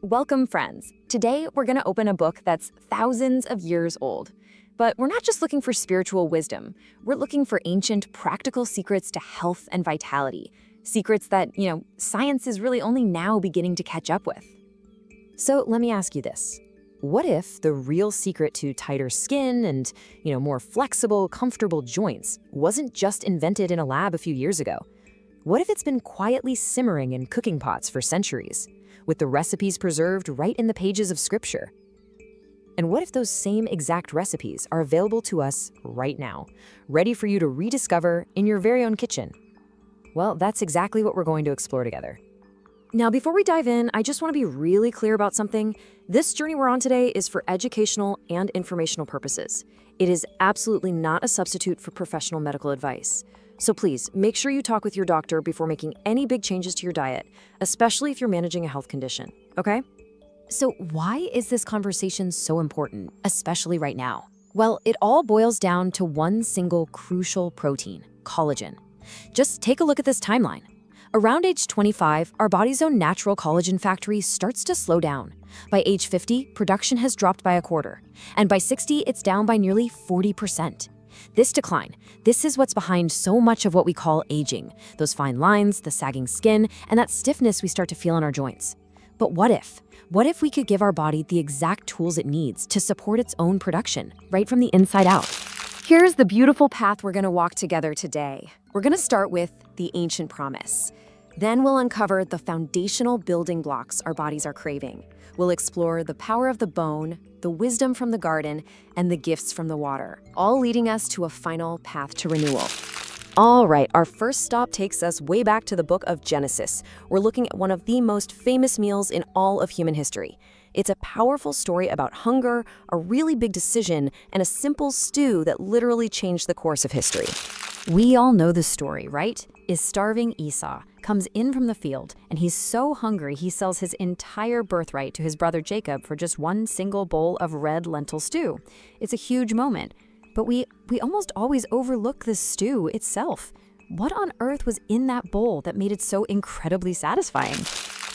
Welcome, friends. Today, we're going to open a book that's thousands of years old. But we're not just looking for spiritual wisdom. We're looking for ancient, practical secrets to health and vitality. Secrets that, science is really only now beginning to catch up with. So let me ask you this. What if the real secret to tighter skin and, more flexible, comfortable joints wasn't just invented in a lab a few years ago? What if it's been quietly simmering in cooking pots for centuries, with the recipes preserved right in the pages of Scripture? And what if those same exact recipes are available to us right now, ready for you to rediscover in your very own kitchen? Well, that's exactly what we're going to explore together. Now, before we dive in, I just want to be really clear about something. This journey we're on today is for educational and informational purposes. It is absolutely not a substitute for professional medical advice. So please, make sure you talk with your doctor before making any big changes to your diet, especially if you're managing a health condition, okay? So why is this conversation so important, especially right now? Well, it all boils down to one single crucial protein, collagen. Just take a look at this timeline. Around age 25, our body's own natural collagen factory starts to slow down. By age 50, production has dropped by a quarter. And by 60, it's down by nearly 40%. This decline, this is what's behind so much of what we call aging, those fine lines, the sagging skin, and that stiffness we start to feel in our joints. But what if? What if we could give our body the exact tools it needs to support its own production, right from the inside out? Here's the beautiful path we're going to walk together today. We're going to start with the ancient promise. Then we'll uncover the foundational building blocks our bodies are craving. We'll explore the power of the bone, the wisdom from the garden, and the gifts from the water, all leading us to a final path to renewal. All right, our first stop takes us way back to the book of Genesis. We're looking at one of the most famous meals in all of human history. It's a powerful story about hunger, a really big decision, and a simple stew that literally changed the course of history. We all know the story, right? Is starving Esau comes in from the field, and he's so hungry he sells his entire birthright to his brother Jacob for just one single bowl of red lentil stew. It's a huge moment, but we almost always overlook the stew itself. What on earth was in that bowl that made it so incredibly satisfying?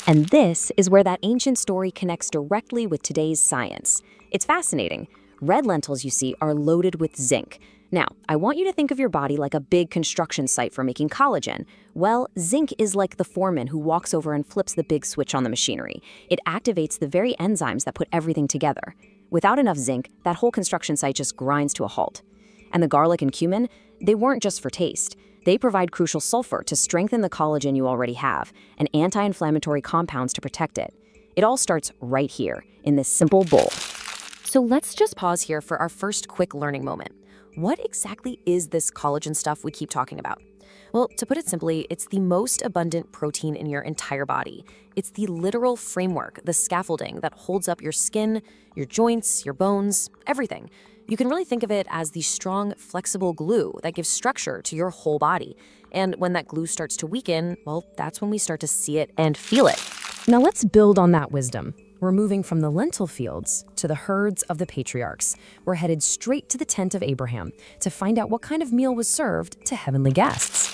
And this is where that ancient story connects directly with today's science. It's fascinating. Red lentils, you see, are loaded with zinc. Now, I want you to think of your body like a big construction site for making collagen. Well, zinc is like the foreman who walks over and flips the big switch on the machinery. It activates the very enzymes that put everything together. Without enough zinc, that whole construction site just grinds to a halt. And the garlic and cumin, they weren't just for taste. They provide crucial sulfur to strengthen the collagen you already have, and anti-inflammatory compounds to protect it. It all starts right here, in this simple bowl. So let's just pause here for our first quick learning moment. What exactly is this collagen stuff we keep talking about? Well, to put it simply, it's the most abundant protein in your entire body. It's the literal framework, the scaffolding that holds up your skin, your joints, your bones, everything. You can really think of it as the strong, flexible glue that gives structure to your whole body. And when that glue starts to weaken, well, that's when we start to see it and feel it. Now let's build on that wisdom. We're moving from the lentil fields to the herds of the patriarchs. We're headed straight to the tent of Abraham to find out what kind of meal was served to heavenly guests.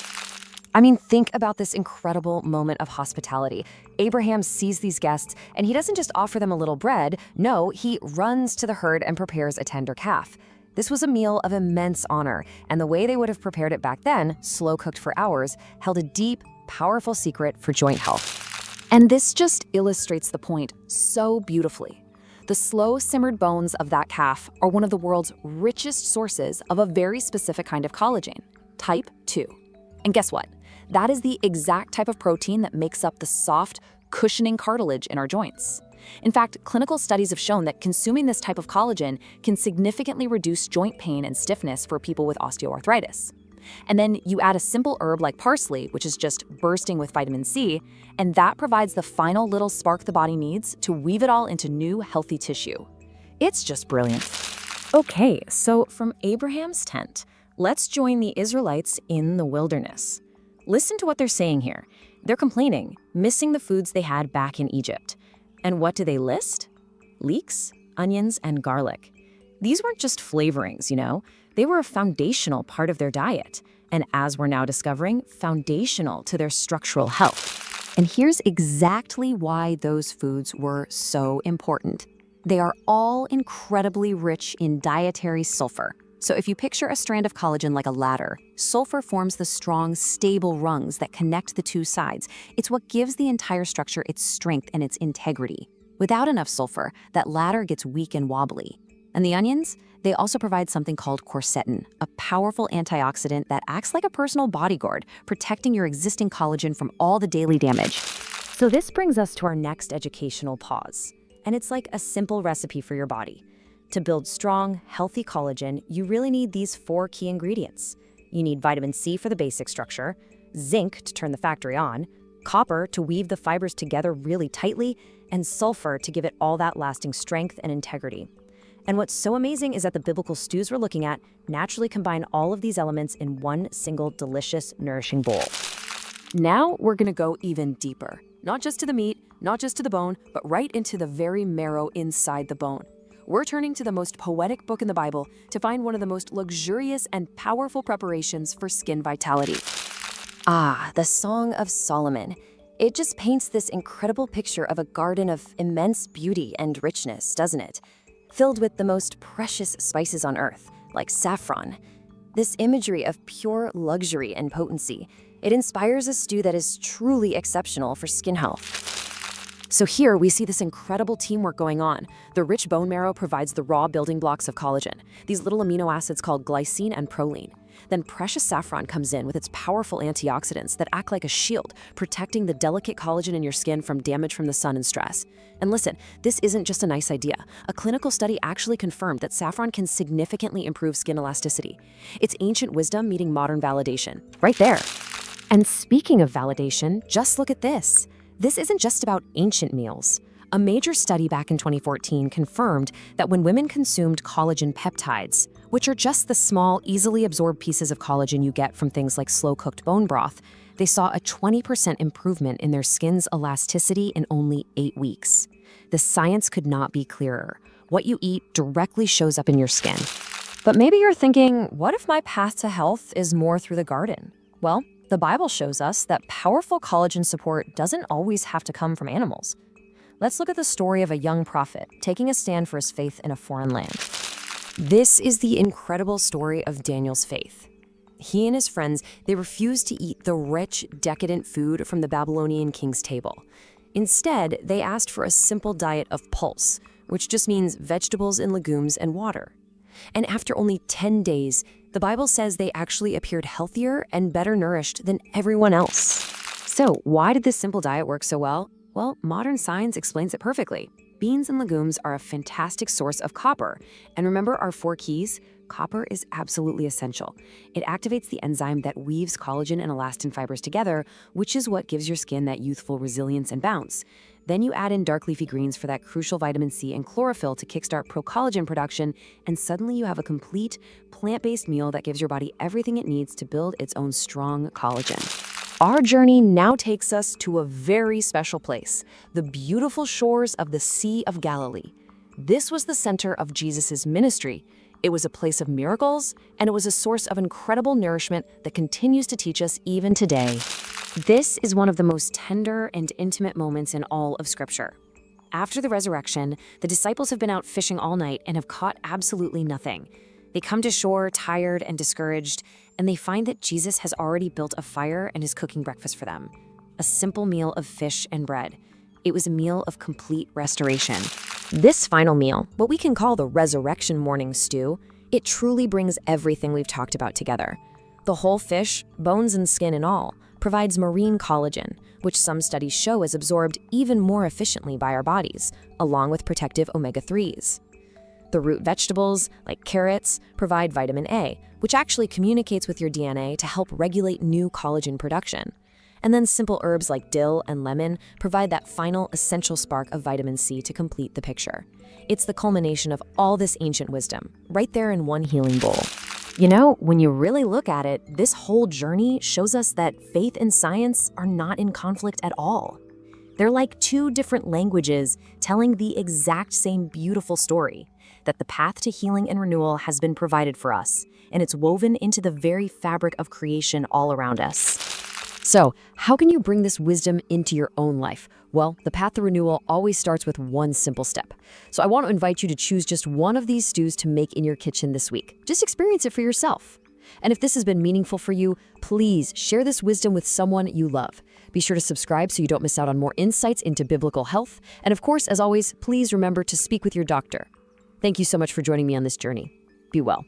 I mean, think about this incredible moment of hospitality. Abraham sees these guests, and he doesn't just offer them a little bread. No, he runs to the herd and prepares a tender calf. This was a meal of immense honor, and the way they would have prepared it back then, slow cooked for hours, held a deep, powerful secret for joint health. And this just illustrates the point so beautifully. The slow simmered bones of that calf are one of the world's richest sources of a very specific kind of collagen, type 2. And guess what? That is the exact type of protein that makes up the soft, cushioning cartilage in our joints. In fact, clinical studies have shown that consuming this type of collagen can significantly reduce joint pain and stiffness for people with osteoarthritis. And then you add a simple herb like parsley, which is just bursting with vitamin C, and that provides the final little spark the body needs to weave it all into new, healthy tissue. It's just brilliant. Okay, so from Abraham's tent, let's join the Israelites in the wilderness. Listen to what they're saying here. They're complaining, missing the foods they had back in Egypt. And what do they list? Leeks, onions, and garlic. These weren't just flavorings, They were a foundational part of their diet, and as we're now discovering, foundational to their structural health. And here's exactly why those foods were so important. They are all incredibly rich in dietary sulfur. So if you picture a strand of collagen like a ladder, sulfur forms the strong, stable rungs that connect the two sides. It's what gives the entire structure its strength and its integrity. Without enough sulfur, that ladder gets weak and wobbly. And the onions? They also provide something called quercetin, a powerful antioxidant that acts like a personal bodyguard, protecting your existing collagen from all the daily damage. So this brings us to our next educational pause. And it's like a simple recipe for your body. To build strong, healthy collagen, you really need these 4 key ingredients. You need vitamin C for the basic structure, zinc to turn the factory on, copper to weave the fibers together really tightly, and sulfur to give it all that lasting strength and integrity. And what's so amazing is that the biblical stews we're looking at naturally combine all of these elements in one single delicious, nourishing bowl. Now we're gonna go even deeper. Not just to the meat, not just to the bone, but right into the very marrow inside the bone. We're turning to the most poetic book in the Bible to find one of the most luxurious and powerful preparations for skin vitality. The Song of Solomon. It just paints this incredible picture of a garden of immense beauty and richness, doesn't it? Filled with the most precious spices on earth, like saffron. This imagery of pure luxury and potency, it inspires a stew that is truly exceptional for skin health. So here we see this incredible teamwork going on. The rich bone marrow provides the raw building blocks of collagen, these little amino acids called glycine and proline. Then precious saffron comes in with its powerful antioxidants that act like a shield, protecting the delicate collagen in your skin from damage from the sun and stress. And listen, this isn't just a nice idea. A clinical study actually confirmed that saffron can significantly improve skin elasticity. It's ancient wisdom meeting modern validation. Right there. And speaking of validation, just look at this. This isn't just about ancient meals. A major study back in 2014 confirmed that when women consumed collagen peptides, which are just the small, easily absorbed pieces of collagen you get from things like slow-cooked bone broth, they saw a 20% improvement in their skin's elasticity in only 8 weeks. The science could not be clearer. What you eat directly shows up in your skin. But maybe you're thinking, what if my path to health is more through the garden? Well, the Bible shows us that powerful collagen support doesn't always have to come from animals. Let's look at the story of a young prophet taking a stand for his faith in a foreign land. This is the incredible story of Daniel's faith. He and his friends, they refused to eat the rich, decadent food from the Babylonian king's table. Instead, they asked for a simple diet of pulse, which just means vegetables and legumes and water. And after only 10 days, the Bible says they actually appeared healthier and better nourished than everyone else. So why did this simple diet work so well? Well, modern science explains it perfectly. Beans and legumes are a fantastic source of copper. And remember our 4 keys? Copper is absolutely essential. It activates the enzyme that weaves collagen and elastin fibers together, which is what gives your skin that youthful resilience and bounce. Then you add in dark leafy greens for that crucial vitamin C and chlorophyll to kickstart pro-collagen production, and suddenly you have a complete, plant-based meal that gives your body everything it needs to build its own strong collagen. Our journey now takes us to a very special place, the beautiful shores of the Sea of Galilee. This was the center of Jesus' ministry. It was a place of miracles, and it was a source of incredible nourishment that continues to teach us even today. This is one of the most tender and intimate moments in all of Scripture. After the resurrection, the disciples have been out fishing all night and have caught absolutely nothing. They come to shore tired and discouraged, and they find that Jesus has already built a fire and is cooking breakfast for them. A simple meal of fish and bread. It was a meal of complete restoration. This final meal, what we can call the resurrection morning stew, it truly brings everything we've talked about together. The whole fish, bones and skin and all, provides marine collagen, which some studies show is absorbed even more efficiently by our bodies, along with protective omega-3s. The root vegetables, like carrots, provide vitamin A, which actually communicates with your DNA to help regulate new collagen production. And then simple herbs like dill and lemon provide that final essential spark of vitamin C to complete the picture. It's the culmination of all this ancient wisdom, right there in one healing bowl. You know, when you really look at it, this whole journey shows us that faith and science are not in conflict at all. They're like 2 different languages telling the exact same beautiful story, that the path to healing and renewal has been provided for us, and it's woven into the very fabric of creation all around us. So, how can you bring this wisdom into your own life? Well, the path to renewal always starts with one simple step. So, I want to invite you to choose just one of these stews to make in your kitchen this week. Just experience it for yourself. And if this has been meaningful for you, please share this wisdom with someone you love. Be sure to subscribe so you don't miss out on more insights into biblical health. And of course, as always, please remember to speak with your doctor. Thank you so much for joining me on this journey. Be well.